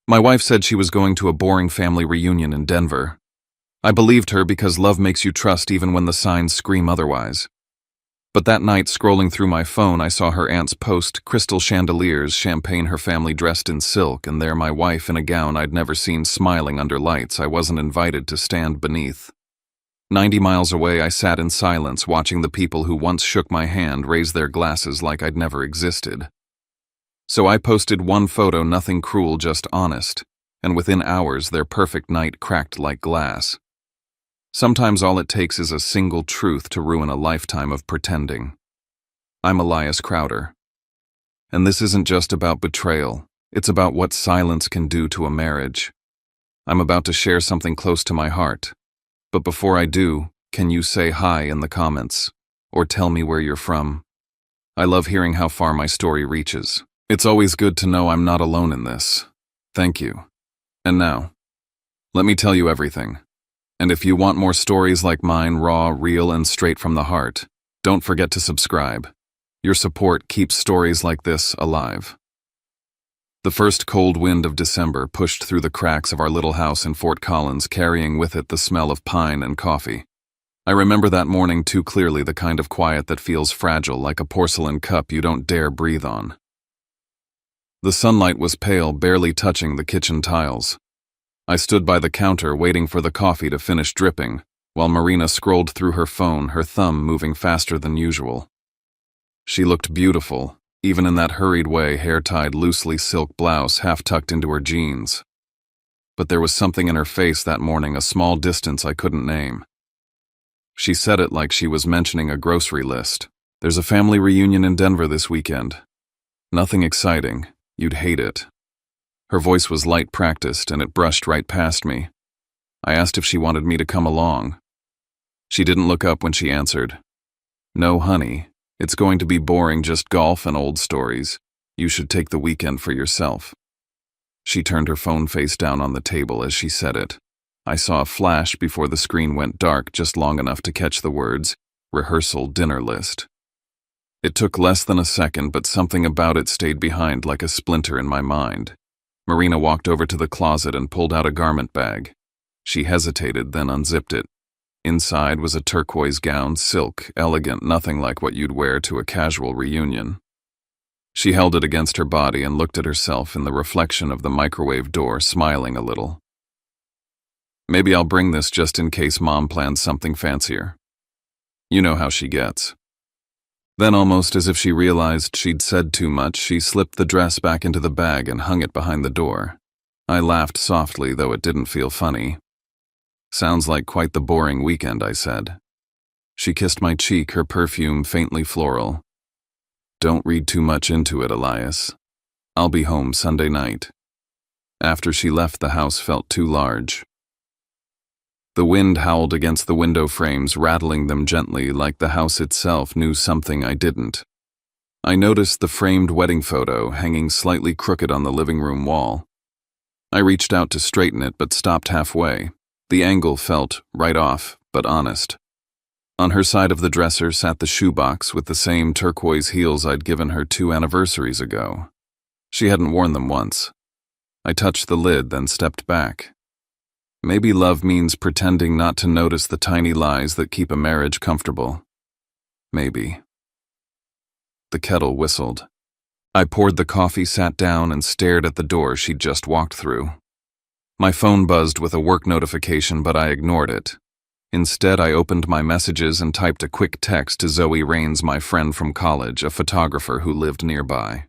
My wife said she was going to a boring family reunion in Denver. I believed her because love makes you trust even when the signs scream otherwise. But that night, scrolling through my phone, I saw her aunt's post, crystal chandeliers, champagne, her family dressed in silk, and there my wife in a gown I'd never seen smiling under lights I wasn't invited to stand beneath. 90 miles away, I sat in silence, watching the people who once shook my hand raise their glasses like I'd never existed. So I posted one photo, nothing cruel, just honest, and within hours their perfect night cracked like glass. Sometimes all it takes is a single truth to ruin a lifetime of pretending. I'm Elias Crowder. And this isn't just about betrayal, it's about what silence can do to a marriage. I'm about to share something close to my heart. But before I do, can you say hi in the comments? Or tell me where you're from? I love hearing how far my story reaches. It's always good to know I'm not alone in this. Thank you. And now, let me tell you everything. And if you want more stories like mine, raw, real, and straight from the heart, don't forget to subscribe. Your support keeps stories like this alive. The first cold wind of December pushed through the cracks of our little house in Fort Collins, carrying with it the smell of pine and coffee. I remember that morning too clearly, the kind of quiet that feels fragile, like a porcelain cup you don't dare breathe on. The sunlight was pale, barely touching the kitchen tiles. I stood by the counter waiting for the coffee to finish dripping, while Marina scrolled through her phone, her thumb moving faster than usual. She looked beautiful, even in that hurried way, hair tied loosely, silk blouse half tucked into her jeans. But there was something in her face that morning, a small distance I couldn't name. She said it like she was mentioning a grocery list. There's a family reunion in Denver this weekend. Nothing exciting. You'd hate it. Her voice was light, practiced, and it brushed right past me. I asked if she wanted me to come along. She didn't look up when she answered. No, honey. It's going to be boring, just golf and old stories. You should take the weekend for yourself. She turned her phone face down on the table as she said it. I saw a flash before the screen went dark, just long enough to catch the words, rehearsal dinner list. It took less than a second, but something about it stayed behind like a splinter in my mind. Marina walked over to the closet and pulled out a garment bag. She hesitated, then unzipped it. Inside was a turquoise gown, silk, elegant, nothing like what you'd wear to a casual reunion. She held it against her body and looked at herself in the reflection of the microwave door, smiling a little. Maybe I'll bring this just in case Mom plans something fancier. You know how she gets. Then, almost as if she realized she'd said too much, she slipped the dress back into the bag and hung it behind the door. I laughed softly, though it didn't feel funny. Sounds like quite the boring weekend, I said. She kissed my cheek, her perfume faintly floral. Don't read too much into it, Elias. I'll be home Sunday night. After she left, the house felt too large. The wind howled against the window frames, rattling them gently, like the house itself knew something I didn't. I noticed the framed wedding photo hanging slightly crooked on the living room wall. I reached out to straighten it, but stopped halfway. The angle felt right off, but honest. On her side of the dresser sat the shoebox with the same turquoise heels I'd given her 2 anniversaries ago. She hadn't worn them once. I touched the lid, then stepped back. Maybe love means pretending not to notice the tiny lies that keep a marriage comfortable. Maybe. The kettle whistled. I poured the coffee, sat down, and stared at the door she'd just walked through. My phone buzzed with a work notification, but I ignored it. Instead, I opened my messages and typed a quick text to Zoe Rains, my friend from college, a photographer who lived nearby.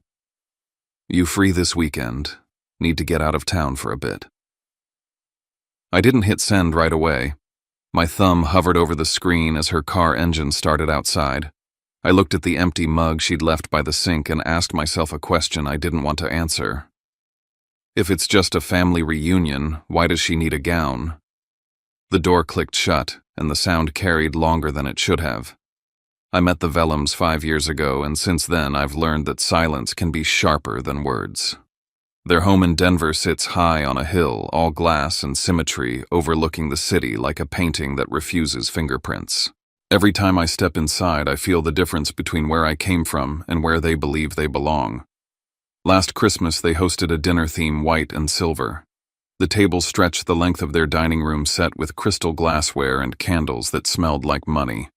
You free this weekend? Need to get out of town for a bit. I didn't hit send right away. My thumb hovered over the screen as her car engine started outside. I looked at the empty mug she'd left by the sink and asked myself a question I didn't want to answer. If it's just a family reunion, why does she need a gown? The door clicked shut, and the sound carried longer than it should have. I met the Vellums 5 years ago, and since then I've learned that silence can be sharper than words. Their home in Denver sits high on a hill, all glass and symmetry, overlooking the city like a painting that refuses fingerprints. Every time I step inside, I feel the difference between where I came from and where they believe they belong. Last Christmas, they hosted a dinner theme white and silver. The table stretched the length of their dining room set with crystal glassware and candles that smelled like money.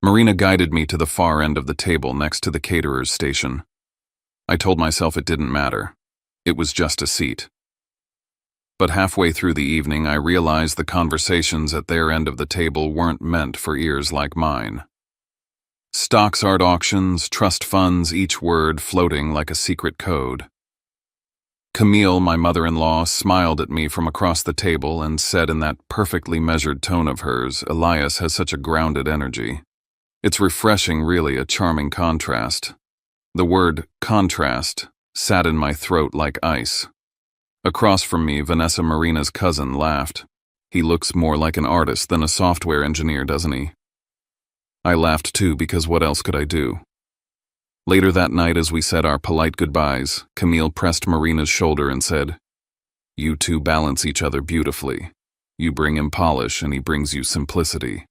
Marina guided me to the far end of the table next to the caterer's station. I told myself it didn't matter. It was just a seat. But halfway through the evening, I realized the conversations at their end of the table weren't meant for ears like mine. Stocks art auctions, trust funds, each word floating like a secret code. Camille, my mother-in-law, smiled at me from across the table and said in that perfectly measured tone of hers, "Elias has such a grounded energy. It's refreshing, really, a charming contrast." The word contrast sat in my throat like ice. Across from me, Vanessa, Marina's cousin, laughed. "He looks more like an artist than a software engineer, doesn't he?" I laughed too, because what else could I do? Later that night, as we said our polite goodbyes, Camille pressed Marina's shoulder and said, "You two balance each other beautifully. You bring him polish and he brings you simplicity."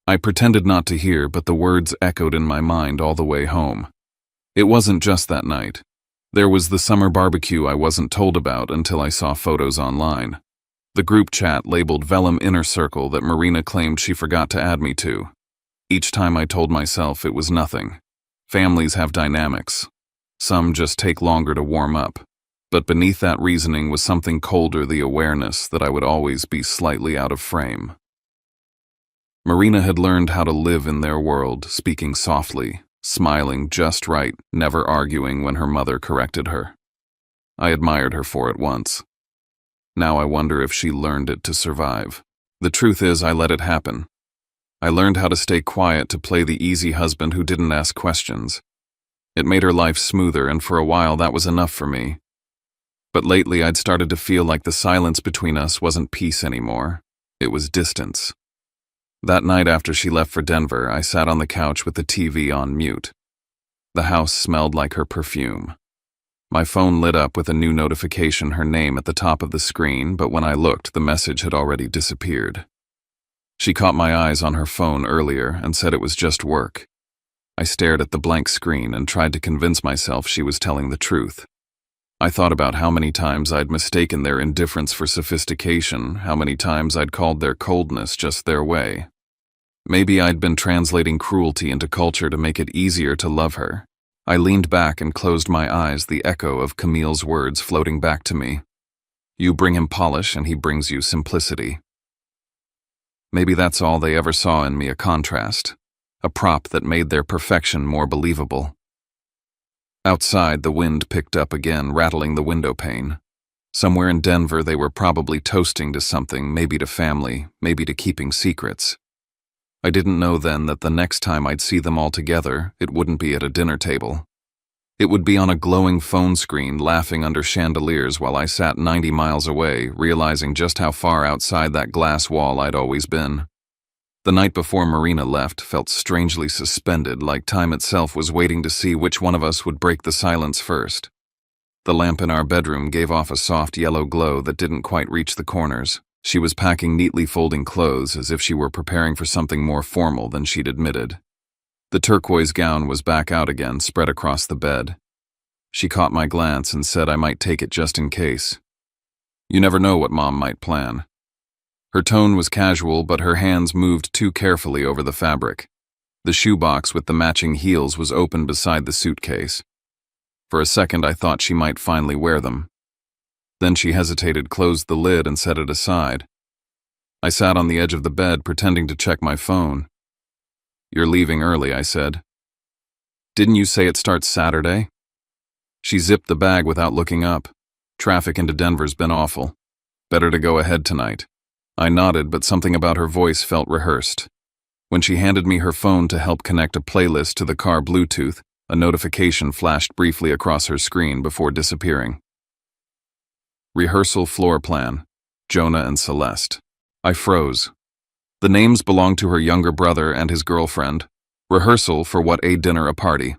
I pretended not to hear, but the words echoed in my mind all the way home. It wasn't just that night. There was the summer barbecue I wasn't told about until I saw photos online. The group chat labeled Vellum Inner Circle that Marina claimed she forgot to add me to. Each time I told myself it was nothing. Families have dynamics. Some just take longer to warm up. But beneath that reasoning was something colder, the awareness that I would always be slightly out of frame. Marina had learned how to live in their world, speaking softly, smiling just right, never arguing when her mother corrected her. I admired her for it once. Now I wonder if she learned it to survive. The truth is, I let it happen. I learned how to stay quiet, to play the easy husband who didn't ask questions. It made her life smoother, and for a while that was enough for me. But lately I'd started to feel like the silence between us wasn't peace anymore. It was distance. That night after she left for Denver, I sat on the couch with the TV on mute. The house smelled like her perfume. My phone lit up with a new notification, her name at the top of the screen, but when I looked, the message had already disappeared. She caught my eyes on her phone earlier and said it was just work. I stared at the blank screen and tried to convince myself she was telling the truth. I thought about how many times I'd mistaken their indifference for sophistication, how many times I'd called their coldness just their way. Maybe I'd been translating cruelty into culture to make it easier to love her. I leaned back and closed my eyes, the echo of Camille's words floating back to me. "You bring him polish and he brings you simplicity." Maybe that's all they ever saw in me, a contrast, a prop that made their perfection more believable. Outside, the wind picked up again, rattling the window pane. Somewhere in Denver, they were probably toasting to something, maybe to family, maybe to keeping secrets. I didn't know then that the next time I'd see them all together, it wouldn't be at a dinner table. It would be on a glowing phone screen, laughing under chandeliers while I sat 90 miles away, realizing just how far outside that glass wall I'd always been. The night before Marina left felt strangely suspended, like time itself was waiting to see which one of us would break the silence first. The lamp in our bedroom gave off a soft yellow glow that didn't quite reach the corners. She was packing neatly folding clothes as if she were preparing for something more formal than she'd admitted. The turquoise gown was back out again, spread across the bed. She caught my glance and said I might take it just in case. "You never know what Mom might plan." Her tone was casual, but her hands moved too carefully over the fabric. The shoebox with the matching heels was open beside the suitcase. For a second I thought she might finally wear them. Then she hesitated, closed the lid, and set it aside. I sat on the edge of the bed, pretending to check my phone. "You're leaving early," I said. "Didn't you say it starts Saturday?" She zipped the bag without looking up. "Traffic into Denver's been awful. Better to go ahead tonight." I nodded, but something about her voice felt rehearsed. When she handed me her phone to help connect a playlist to the car Bluetooth, a notification flashed briefly across her screen before disappearing. Rehearsal floor plan, Jonah and Celeste. I froze. The names belonged to her younger brother and his girlfriend. Rehearsal for what? A dinner, a party.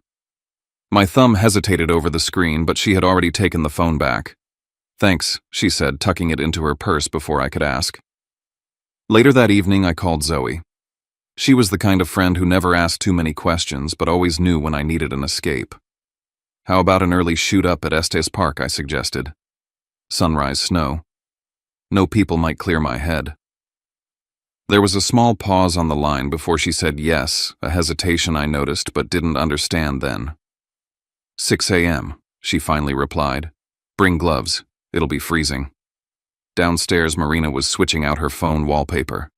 My thumb hesitated over the screen, but she had already taken the phone back. "Thanks," she said, tucking it into her purse before I could ask. Later that evening, I called Zoe. She was the kind of friend who never asked too many questions, but always knew when I needed an escape. How about an early shoot-up at Estes Park, I suggested. Sunrise snow. No people might clear my head. There was a small pause on the line before she said yes, a hesitation I noticed but didn't understand then. 6 a.m., she finally replied. Bring gloves. It'll be freezing. Downstairs, Marina was switching out her phone wallpaper.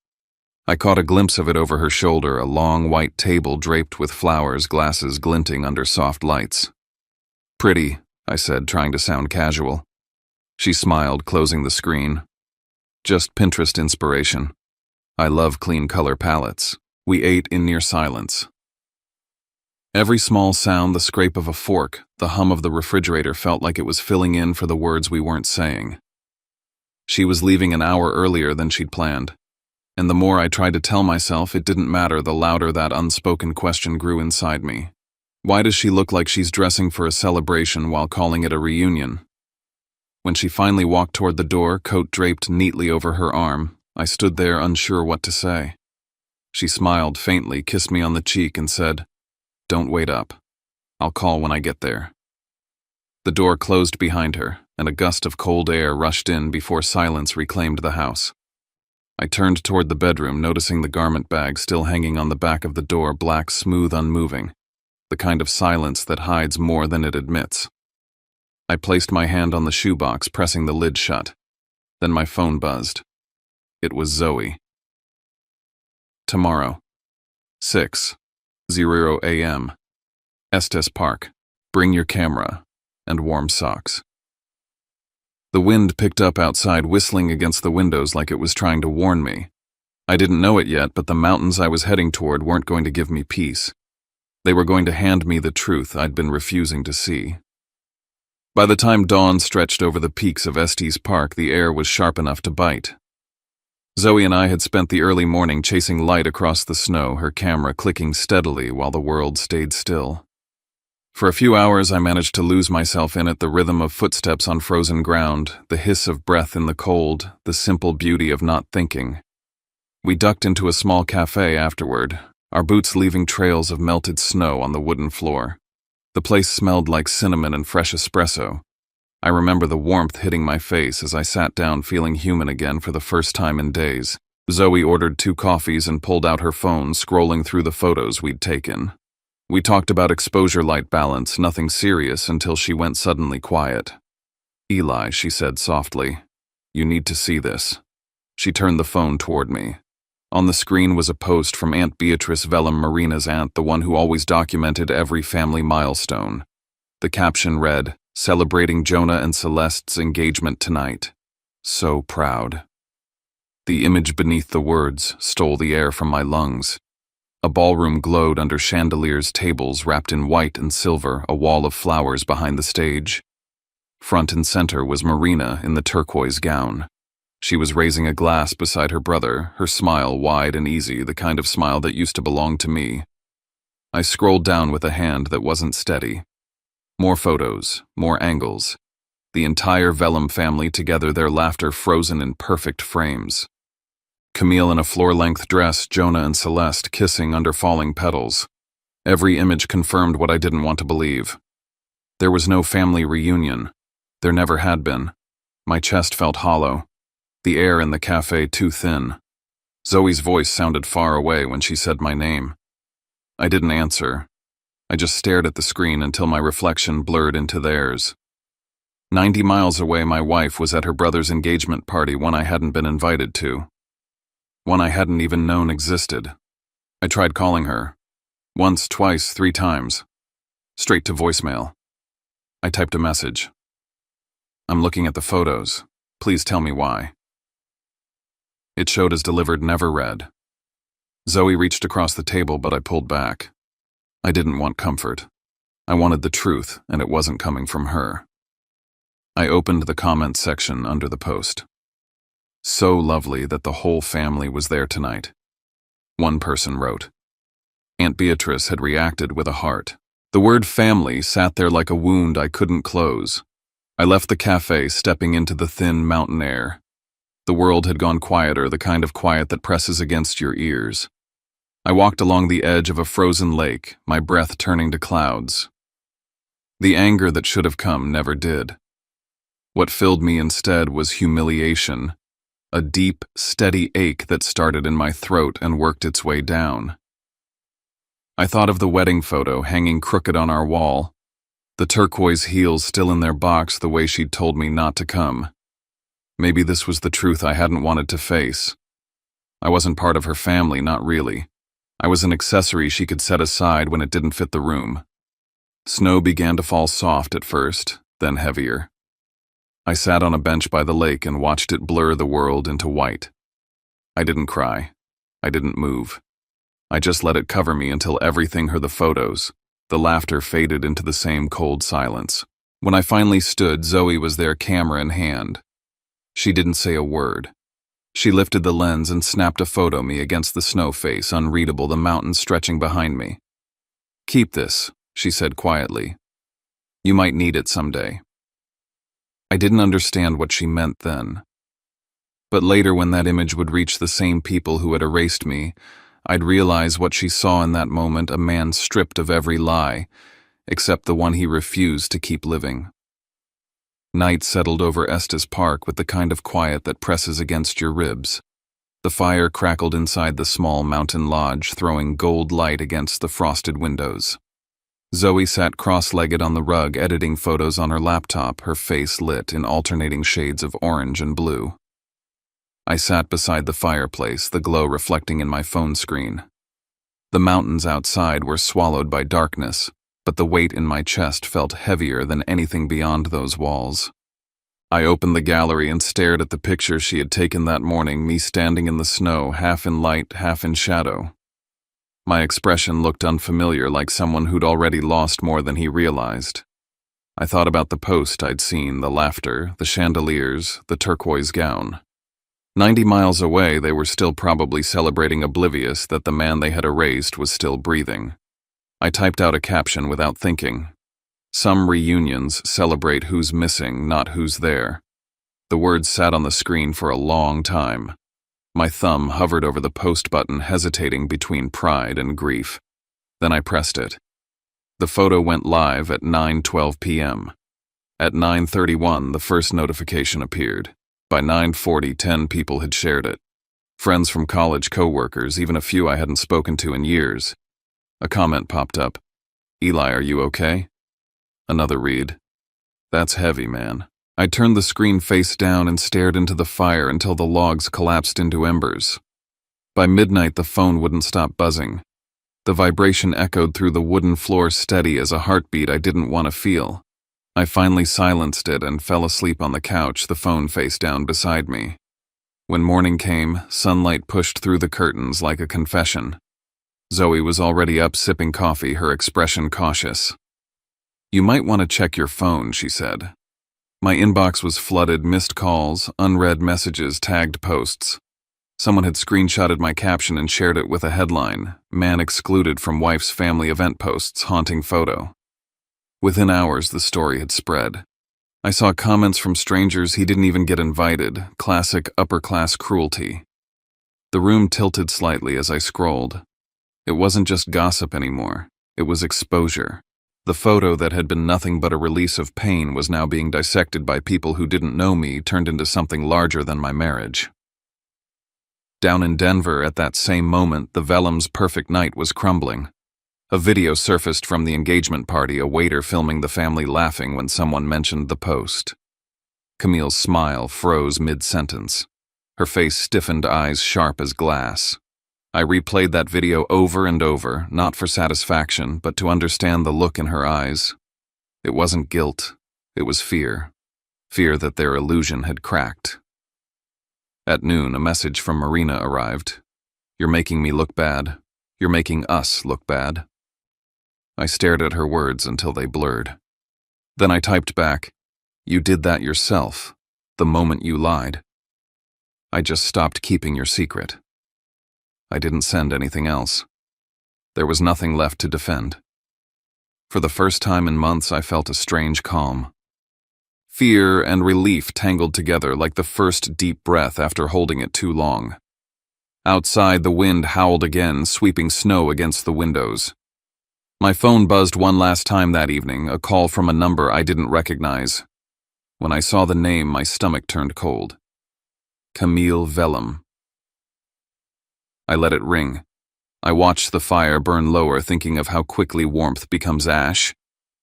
I caught a glimpse of it over her shoulder, a long white table draped with flowers, glasses glinting under soft lights. Pretty, I said, trying to sound casual. She smiled, closing the screen. Just Pinterest inspiration. I love clean color palettes. We ate in near silence. Every small sound, the scrape of a fork, the hum of the refrigerator felt like it was filling in for the words we weren't saying. She was leaving an hour earlier than she'd planned, and the more I tried to tell myself it didn't matter, the louder that unspoken question grew inside me. Why does she look like she's dressing for a celebration while calling it a reunion? When she finally walked toward the door, coat draped neatly over her arm, I stood there unsure what to say. She smiled faintly, kissed me on the cheek, and said, Don't wait up. I'll call when I get there. The door closed behind her, and a gust of cold air rushed in before silence reclaimed the house. I turned toward the bedroom, noticing the garment bag still hanging on the back of the door, black, smooth, unmoving, the kind of silence that hides more than it admits. I placed my hand on the shoebox, pressing the lid shut. Then my phone buzzed. It was Zoe. Tomorrow, 6:00 a.m. Estes Park. Bring your camera and warm socks. The wind picked up outside, whistling against the windows like it was trying to warn me. I didn't know it yet, but the mountains I was heading toward weren't going to give me peace. They were going to hand me the truth I'd been refusing to see. By the time dawn stretched over the peaks of Estes Park, the air was sharp enough to bite. Zoe and I had spent the early morning chasing light across the snow, her camera clicking steadily while the world stayed still. For a few hours I managed to lose myself in it, the rhythm of footsteps on frozen ground, the hiss of breath in the cold, the simple beauty of not thinking. We ducked into a small cafe afterward, our boots leaving trails of melted snow on the wooden floor. The place smelled like cinnamon and fresh espresso. I remember the warmth hitting my face as I sat down, feeling human again for the first time in days. Zoe ordered 2 coffees and pulled out her phone, scrolling through the photos we'd taken. We talked about exposure light balance, nothing serious, until she went suddenly quiet. Eli, she said softly, you need to see this. She turned the phone toward me. On the screen was a post from Aunt Beatrice Vellum, Marina's aunt, the one who always documented every family milestone. The caption read, Celebrating Jonah and Celeste's engagement tonight. So proud. The image beneath the words stole the air from my lungs. A ballroom glowed under chandeliers, tables wrapped in white and silver, a wall of flowers behind the stage. Front and center was Marina in the turquoise gown. She was raising a glass beside her brother, her smile wide and easy, the kind of smile that used to belong to me. I scrolled down with a hand that wasn't steady. More photos, more angles. The entire Vellum family together, their laughter frozen in perfect frames. Camille in a floor-length dress, Jonah and Celeste kissing under falling petals. Every image confirmed what I didn't want to believe. There was no family reunion. There never had been. My chest felt hollow. The air in the cafe too thin. Zoe's voice sounded far away when she said my name. I didn't answer. I just stared at the screen until my reflection blurred into theirs. 90 miles away, my wife was at her brother's engagement party, one I hadn't been invited to. One I hadn't even known existed. I tried calling her. Once, twice, 3 times. Straight to voicemail. I typed a message. I'm looking at the photos. Please tell me why. It showed as delivered, never read. Zoe reached across the table, but I pulled back. I didn't want comfort. I wanted the truth, and it wasn't coming from her. I opened the comments section under the post. So lovely that the whole family was there tonight. One person wrote. Aunt Beatrice had reacted with a heart. The word family sat there like a wound I couldn't close. I left the cafe, stepping into the thin mountain air. The world had gone quieter, the kind of quiet that presses against your ears. I walked along the edge of a frozen lake, my breath turning to clouds. The anger that should have come never did. What filled me instead was humiliation, a deep, steady ache that started in my throat and worked its way down. I thought of the wedding photo hanging crooked on our wall, the turquoise heels still in their box the way she'd told me not to come. Maybe this was the truth I hadn't wanted to face. I wasn't part of her family, not really. I was an accessory she could set aside when it didn't fit the room. Snow began to fall soft at first, then heavier. I sat on a bench by the lake and watched it blur the world into white. I didn't cry. I didn't move. I just let it cover me until everything heard the photos. The laughter faded into the same cold silence. When I finally stood, Zoe was there, camera in hand. She didn't say a word. She lifted the lens and snapped a photo of me against the snow face, unreadable, the mountains stretching behind me. "Keep this," she said quietly. "You might need it someday." I didn't understand what she meant then. But later, when that image would reach the same people who had erased me, I'd realize what she saw in that moment: a man stripped of every lie, except the one he refused to keep living. Night settled over Estes Park with the kind of quiet that presses against your ribs. The fire crackled inside the small mountain lodge, throwing gold light against the frosted windows. Zoe sat cross-legged on the rug, editing photos on her laptop, her face lit in alternating shades of orange and blue. I sat beside the fireplace, the glow reflecting in my phone screen. The mountains outside were swallowed by darkness, but the weight in my chest felt heavier than anything beyond those walls. I opened the gallery and stared at the picture she had taken that morning, me standing in the snow, half in light, half in shadow. My expression looked unfamiliar, like someone who'd already lost more than he realized. I thought about the post I'd seen, the laughter, the chandeliers, the turquoise gown. 90 miles away, they were still probably celebrating, oblivious that the man they had erased was still breathing. I typed out a caption without thinking. "Some reunions celebrate who's missing, not who's there." The words sat on the screen for a long time. My thumb hovered over the post button, hesitating between pride and grief. Then I pressed it. The photo went live at 9:12 p.m. At 9:31, the first notification appeared. By 9:40, 10 people had shared it. Friends from college, co-workers, even a few I hadn't spoken to in years. A comment popped up. "Eli, are you okay?" Another read. "That's heavy, man." I turned the screen face down and stared into the fire until the logs collapsed into embers. By midnight, the phone wouldn't stop buzzing. The vibration echoed through the wooden floor, steady as a heartbeat I didn't want to feel. I finally silenced it and fell asleep on the couch, the phone face down beside me. When morning came, sunlight pushed through the curtains like a confession. Zoe was already up, sipping coffee, her expression cautious. "You might want to check your phone," she said. My inbox was flooded, missed calls, unread messages, tagged posts. Someone had screenshotted my caption and shared it with a headline: "Man excluded from wife's family event posts, haunting photo." Within hours, the story had spread. I saw comments from strangers he didn't even get invited, classic upper-class cruelty. The room tilted slightly as I scrolled. It wasn't just gossip anymore, it was exposure. The photo that had been nothing but a release of pain was now being dissected by people who didn't know me, turned into something larger than my marriage. Down in Denver, at that same moment, the Vellum's perfect night was crumbling. A video surfaced from the engagement party, a waiter filming the family laughing when someone mentioned the post. Camille's smile froze mid-sentence. Her face stiffened, eyes sharp as glass. I replayed that video over and over, not for satisfaction, but to understand the look in her eyes. It wasn't guilt, it was fear. Fear that their illusion had cracked. At noon, a message from Marina arrived. "You're making me look bad. You're making us look bad." I stared at her words until they blurred. Then I typed back, "You did that yourself, the moment you lied. I just stopped keeping your secret." I didn't send anything else. There was nothing left to defend. For the first time in months, I felt a strange calm. Fear and relief tangled together like the first deep breath after holding it too long. Outside, the wind howled again, sweeping snow against the windows. My phone buzzed one last time that evening, a call from a number I didn't recognize. When I saw the name, my stomach turned cold. Camille Vellum. I let it ring. I watched the fire burn lower, thinking of how quickly warmth becomes ash.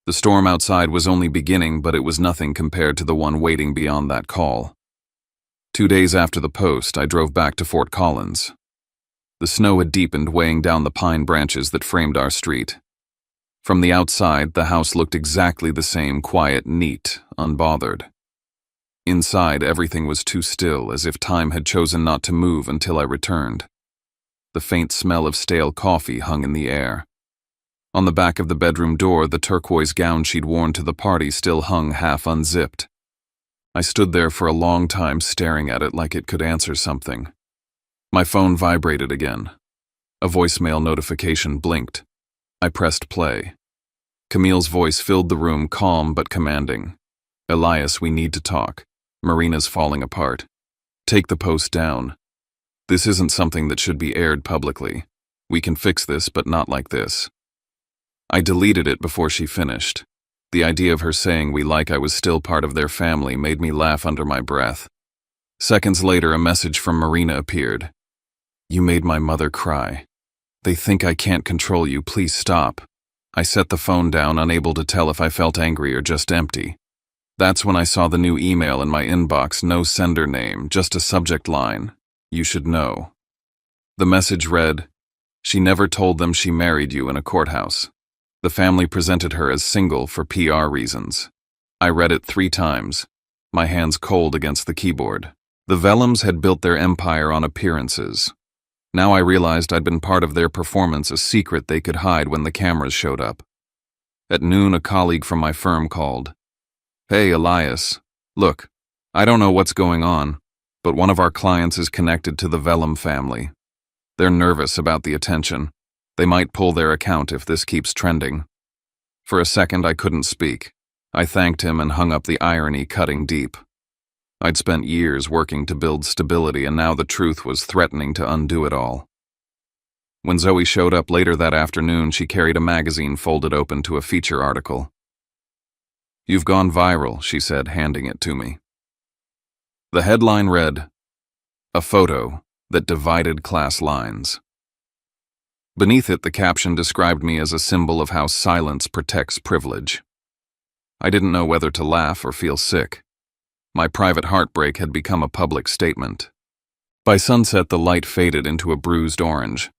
The storm outside was only beginning, but it was nothing compared to the one waiting beyond that call. 2 days after the post, I drove back to Fort Collins. The snow had deepened, weighing down the pine branches that framed our street. From the outside, the house looked exactly the same, quiet, neat, unbothered. Inside, everything was too still, as if time had chosen not to move until I returned. The faint smell of stale coffee hung in the air. On the back of the bedroom door, the turquoise gown she'd worn to the party still hung half unzipped. I stood there for a long time, staring at it like it could answer something. My phone vibrated again. A voicemail notification blinked. I pressed play. Camille's voice filled the room, calm but commanding. "Elias, we need to talk. Marina's falling apart. Take the post down. This isn't something that should be aired publicly. We can fix this, but not like this." I deleted it before she finished. The idea of her saying we like I was still part of their family made me laugh under my breath. Seconds later, a message from Marina appeared. "You made my mother cry. They think I can't control you. Please stop." I set the phone down, unable to tell if I felt angry or just empty. That's when I saw the new email in my inbox, no sender name, just a subject line. "You should know." The message read, "She never told them she married you in a courthouse. The family presented her as single for PR reasons." I read it 3 times, my hands cold against the keyboard. The Vellums had built their empire on appearances. Now I realized I'd been part of their performance, a secret they could hide when the cameras showed up. At noon, a colleague from my firm called. "Hey, Elias. Look, I don't know what's going on, but one of our clients is connected to the Vellum family. They're nervous about the attention. They might pull their account if this keeps trending." For a second, I couldn't speak. I thanked him and hung up, the irony cutting deep. I'd spent years working to build stability, and now the truth was threatening to undo it all. When Zoe showed up later that afternoon, she carried a magazine folded open to a feature article. "You've gone viral," she said, handing it to me. The headline read, "A photo that divided class lines." Beneath it, the caption described me as a symbol of how silence protects privilege. I didn't know whether to laugh or feel sick. My private heartbreak had become a public statement. By sunset, the light faded into a bruised orange.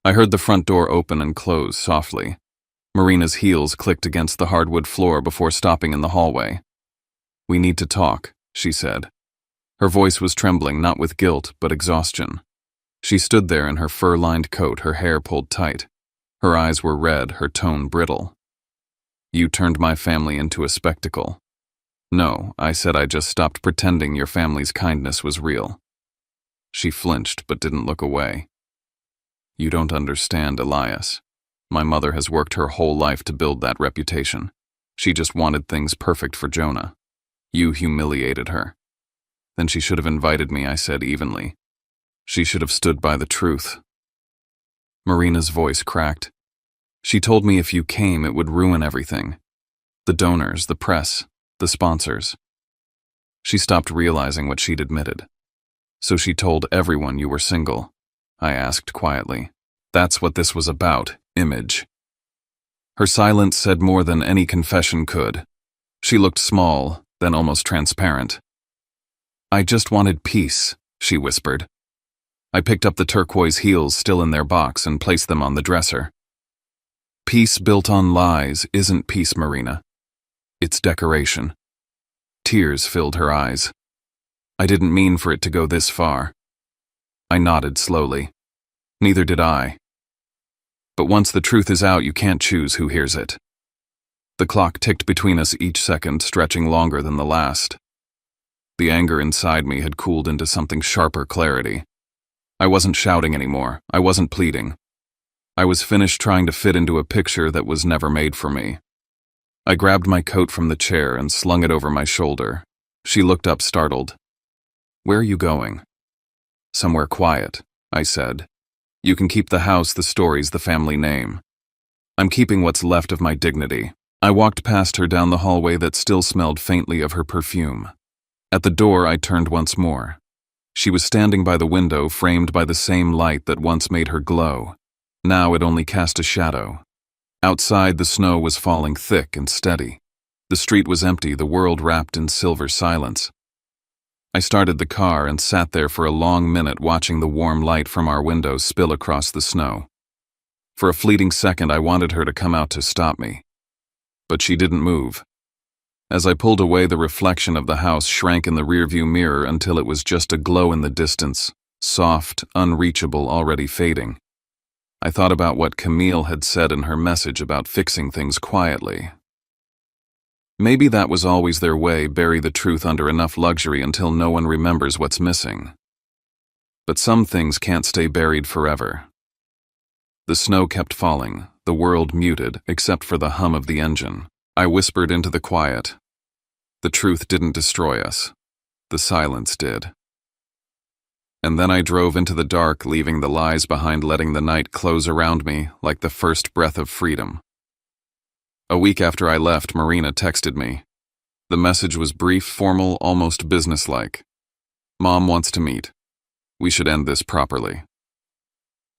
I heard the front door open and close softly. Marina's heels clicked against the hardwood floor before stopping in the hallway. "We need to talk," she said. Her voice was trembling, not with guilt, but exhaustion. She stood there in her fur-lined coat, her hair pulled tight. Her eyes were red, her tone brittle. "You turned my family into a spectacle." "No," I said, "I just stopped pretending your family's kindness was real." She flinched but didn't look away. "You don't understand, Elias. My mother has worked her whole life to build that reputation. She just wanted things perfect for Jonah. You humiliated her." "Then she should have invited me," I said evenly. "She should have stood by the truth." Marina's voice cracked. "She told me if you came, it would ruin everything. The donors, the press, the sponsors." She stopped, realizing what she'd admitted. "So she told everyone you were single?" I asked quietly. "That's what this was about, image." Her silence said more than any confession could. She looked small, then almost transparent. "I just wanted peace," she whispered. I picked up the turquoise heels still in their box and placed them on the dresser. "Peace built on lies isn't peace, Marina. It's decoration." Tears filled her eyes. "I didn't mean for it to go this far." I nodded slowly. "Neither did I. But once the truth is out, you can't choose who hears it." The clock ticked between us, each second stretching longer than the last. The anger inside me had cooled into something sharper clarity. I wasn't shouting anymore. I wasn't pleading. I was finished trying to fit into a picture that was never made for me. I grabbed my coat from the chair and slung it over my shoulder. She looked up, startled. "Where are you going?" "Somewhere quiet," I said. "You can keep the house, the stories, the family name." I'm keeping what's left of my dignity. I walked past her down the hallway that still smelled faintly of her perfume. At the door, I turned once more. She was standing by the window, framed by the same light that once made her glow. Now it only cast a shadow. Outside, the snow was falling thick and steady. The street was empty, the world wrapped in silver silence. I started the car and sat there for a long minute watching the warm light from our window spill across the snow. For a fleeting second, I wanted her to come out to stop me. But she didn't move. As I pulled away, the reflection of the house shrank in the rearview mirror until it was just a glow in the distance, soft, unreachable, already fading. I thought about what Camille had said in her message about fixing things quietly. Maybe that was always their way, bury the truth under enough luxury until no one remembers what's missing. But some things can't stay buried forever. The snow kept falling, the world muted, except for the hum of the engine. I whispered into the quiet. The truth didn't destroy us. The silence did. And then I drove into the dark, leaving the lies behind, letting the night close around me like the first breath of freedom. A week after I left, Marina texted me. The message was brief, formal, almost businesslike. Mom wants to meet. We should end this properly.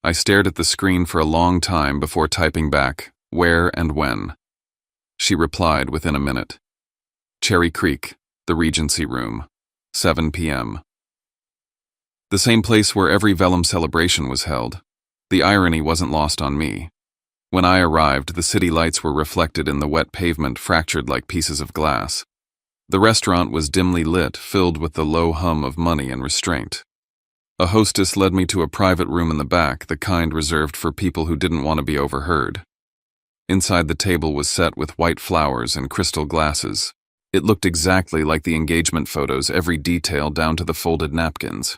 I stared at the screen for a long time before typing back, where and when. She replied within a minute. Cherry Creek, the Regency Room, 7 p.m. The same place where every Vellum celebration was held. The irony wasn't lost on me. When I arrived, the city lights were reflected in the wet pavement, fractured like pieces of glass. The restaurant was dimly lit, filled with the low hum of money and restraint. A hostess led me to a private room in the back, the kind reserved for people who didn't want to be overheard. Inside, the table was set with white flowers and crystal glasses. It looked exactly like the engagement photos, every detail down to the folded napkins.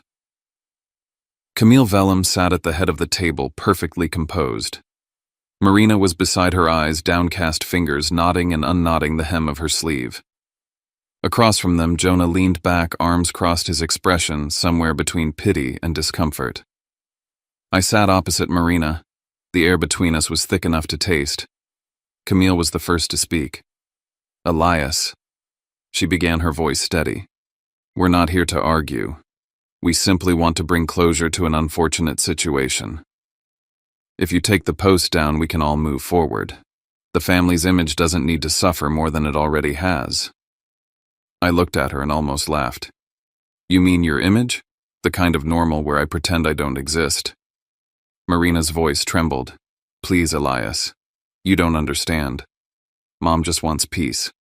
Camille Vellum sat at the head of the table, perfectly composed. Marina was beside her, eyes, downcast fingers knotting and unknotting the hem of her sleeve. Across from them, Jonah leaned back, arms crossed, his expression somewhere between pity and discomfort. I sat opposite Marina. The air between us was thick enough to taste. Camille was the first to speak. Elias. She began, her voice steady. We're not here to argue. We simply want to bring closure to an unfortunate situation. If you take the post down, we can all move forward. The family's image doesn't need to suffer more than it already has. I looked at her and almost laughed. You mean your image? The kind of normal where I pretend I don't exist? Marina's voice trembled. Please, Elias. You don't understand. Mom just wants peace.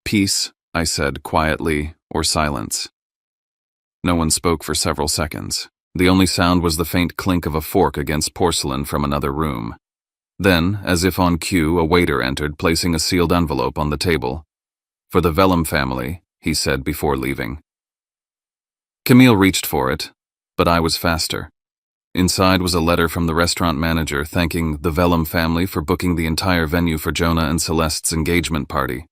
Peace, I said quietly, or silence. No one spoke for several seconds. The only sound was the faint clink of a fork against porcelain from another room. Then, as if on cue, a waiter entered, placing a sealed envelope on the table. For the Vellum family, he said before leaving. Camille reached for it, but I was faster. Inside was a letter from the restaurant manager thanking the Vellum family for booking the entire venue for Jonah and Celeste's engagement party.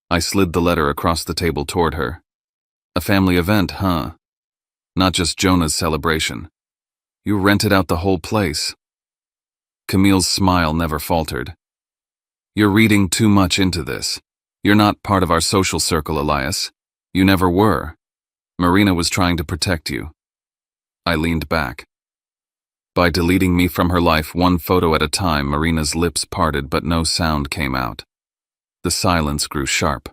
I slid the letter across the table toward her. A family event, huh? Not just Jonah's celebration. You rented out the whole place. Camille's smile never faltered. You're reading too much into this. You're not part of our social circle, Elias. You never were. Marina was trying to protect you. I leaned back. By deleting me from her life one photo at a time, Marina's lips parted, but no sound came out. The silence grew sharp.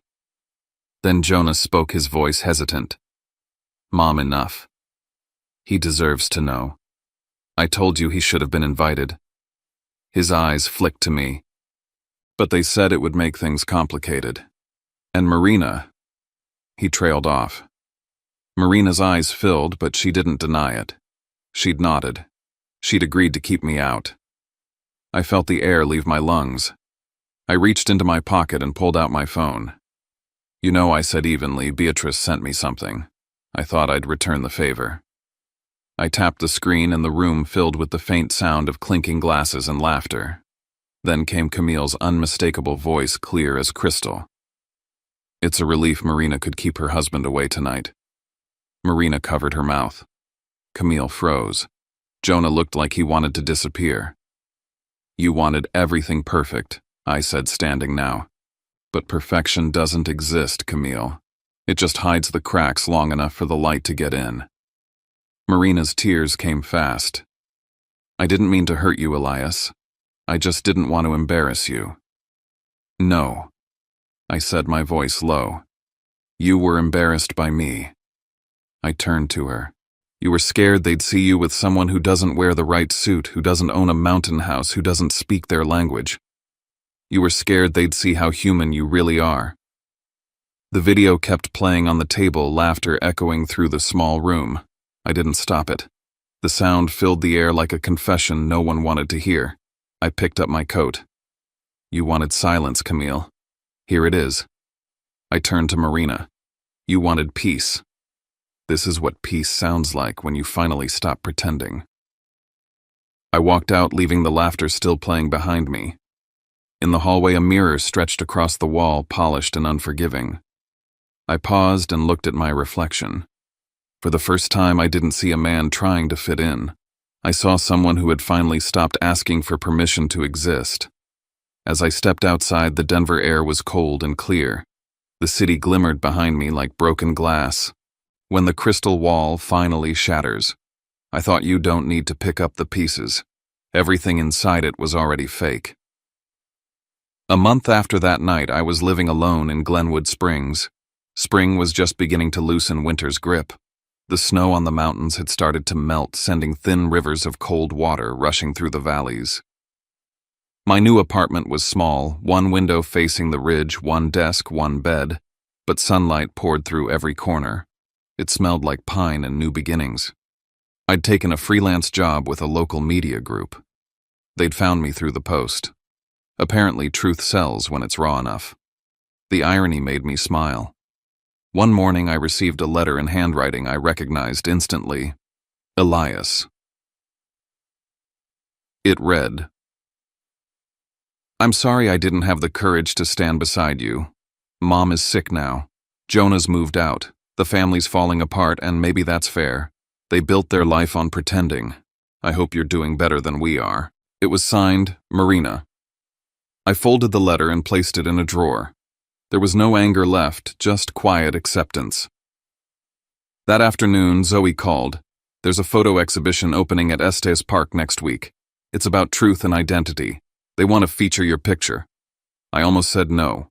Then Jonah spoke, his voice hesitant. Mom, enough. He deserves to know. I told you he should have been invited. His eyes flicked to me. But they said it would make things complicated. And Marina... He trailed off. Marina's eyes filled, but she didn't deny it. She'd nodded. She'd agreed to keep me out. I felt the air leave my lungs. I reached into my pocket and pulled out my phone. You know, I said evenly, Beatrice sent me something. I thought I'd return the favor. I tapped the screen and the room filled with the faint sound of clinking glasses and laughter. Then came Camille's unmistakable voice, clear as crystal. It's a relief Marina could keep her husband away tonight. Marina covered her mouth. Camille froze. Jonah looked like he wanted to disappear. You wanted everything perfect, I said, standing now. But perfection doesn't exist, Camille. It just hides the cracks long enough for the light to get in. Marina's tears came fast. I didn't mean to hurt you, Elias. I just didn't want to embarrass you. No, I said, my voice low. You were embarrassed by me. I turned to her. You were scared they'd see you with someone who doesn't wear the right suit, who doesn't own a mountain house, who doesn't speak their language. You were scared they'd see how human you really are. The video kept playing on the table, laughter echoing through the small room. I didn't stop it. The sound filled the air like a confession no one wanted to hear. I picked up my coat. You wanted silence, Camille. Here it is. I turned to Marina. You wanted peace. This is what peace sounds like when you finally stop pretending. I walked out, leaving the laughter still playing behind me. In the hallway, a mirror stretched across the wall, polished and unforgiving. I paused and looked at my reflection. For the first time, I didn't see a man trying to fit in. I saw someone who had finally stopped asking for permission to exist. As I stepped outside, the Denver air was cold and clear. The city glimmered behind me like broken glass. When the crystal wall finally shatters, I thought you don't need to pick up the pieces. Everything inside it was already fake. A month after that night, I was living alone in Glenwood Springs. Spring was just beginning to loosen winter's grip. The snow on the mountains had started to melt, sending thin rivers of cold water rushing through the valleys. My new apartment was small, one window facing the ridge, one desk, one bed, but sunlight poured through every corner. It smelled like pine and new beginnings. I'd taken a freelance job with a local media group. They'd found me through the post. Apparently, truth sells when it's raw enough. The irony made me smile. One morning, I received a letter in handwriting I recognized instantly. Elias. It read, I'm sorry I didn't have the courage to stand beside you. Mom is sick now. Jonah's moved out. The family's falling apart, and maybe that's fair. They built their life on pretending. I hope you're doing better than we are. It was signed, Marina. I folded the letter and placed it in a drawer. There was no anger left, just quiet acceptance. That afternoon, Zoe called. There's a photo exhibition opening at Estes Park next week. It's about truth and identity. They want to feature your picture. I almost said no.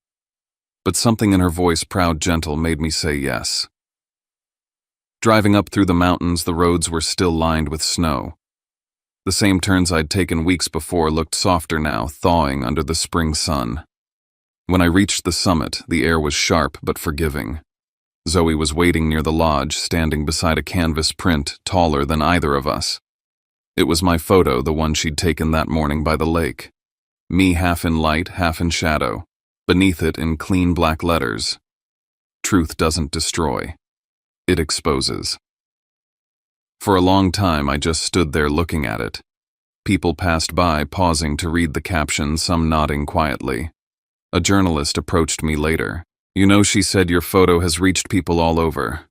But something in her voice, proud, gentle, made me say yes. Driving up through the mountains, the roads were still lined with snow. The same turns I'd taken weeks before looked softer now, thawing under the spring sun. When I reached the summit, the air was sharp but forgiving. Zoe was waiting near the lodge, standing beside a canvas print taller than either of us. It was my photo, the one she'd taken that morning by the lake. Me half in light, half in shadow. Beneath it, in clean black letters, truth doesn't destroy. It exposes. For a long time, I just stood there looking at it. People passed by, pausing to read the caption, some nodding quietly. A journalist approached me later. You know, she said, your photo has reached people all over.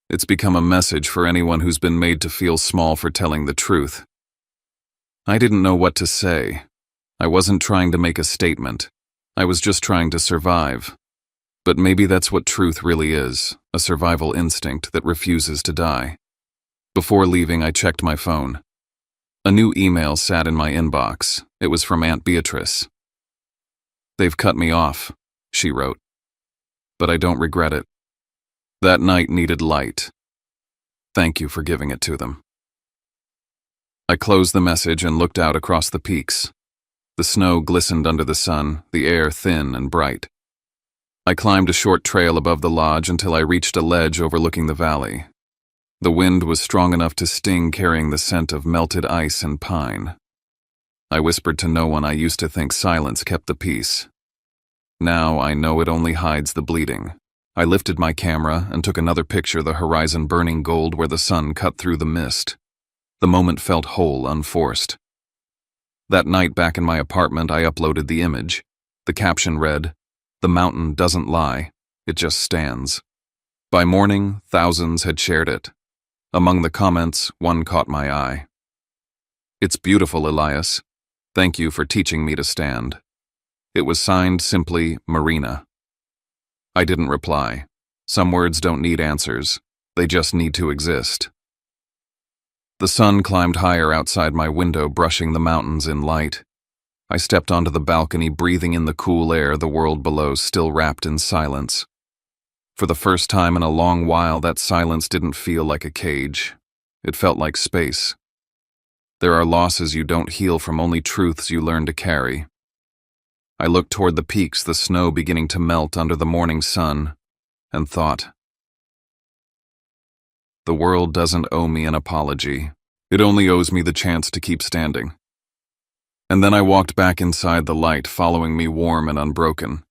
It's become a message for anyone who's been made to feel small for telling the truth. I didn't know what to say. I wasn't trying to make a statement. I was just trying to survive. But maybe that's what truth really is, a survival instinct that refuses to die. Before leaving, I checked my phone. A new email sat in my inbox. It was from Aunt Beatrice. They've cut me off, she wrote. But I don't regret it. That night needed light. Thank you for giving it to them. I closed the message and looked out across the peaks. The snow glistened under the sun, the air thin and bright. I climbed a short trail above the lodge until I reached a ledge overlooking the valley. The wind was strong enough to sting, carrying the scent of melted ice and pine. I whispered to no one I used to think silence kept the peace. Now I know it only hides the bleeding. I lifted my camera and took another picture, the horizon burning gold where the sun cut through the mist. The moment felt whole, unforced. That night back in my apartment, I uploaded the image. The caption read, "The mountain doesn't lie, it just stands." By morning, thousands had shared it. Among the comments, one caught my eye. "It's beautiful, Elias. Thank you for teaching me to stand. It was signed simply Marina. I didn't reply. Some words don't need answers. They just need to exist. The sun climbed higher outside my window, brushing the mountains in light. I stepped onto the balcony, breathing in the cool air, the world below still wrapped in silence. For the first time in a long while, that silence didn't feel like a cage. It felt like space. There are losses you don't heal from, only truths you learn to carry. I looked toward the peaks, the snow beginning to melt under the morning sun, and thought, the world doesn't owe me an apology. It only owes me the chance to keep standing. And then I walked back inside, the light following me, warm and unbroken.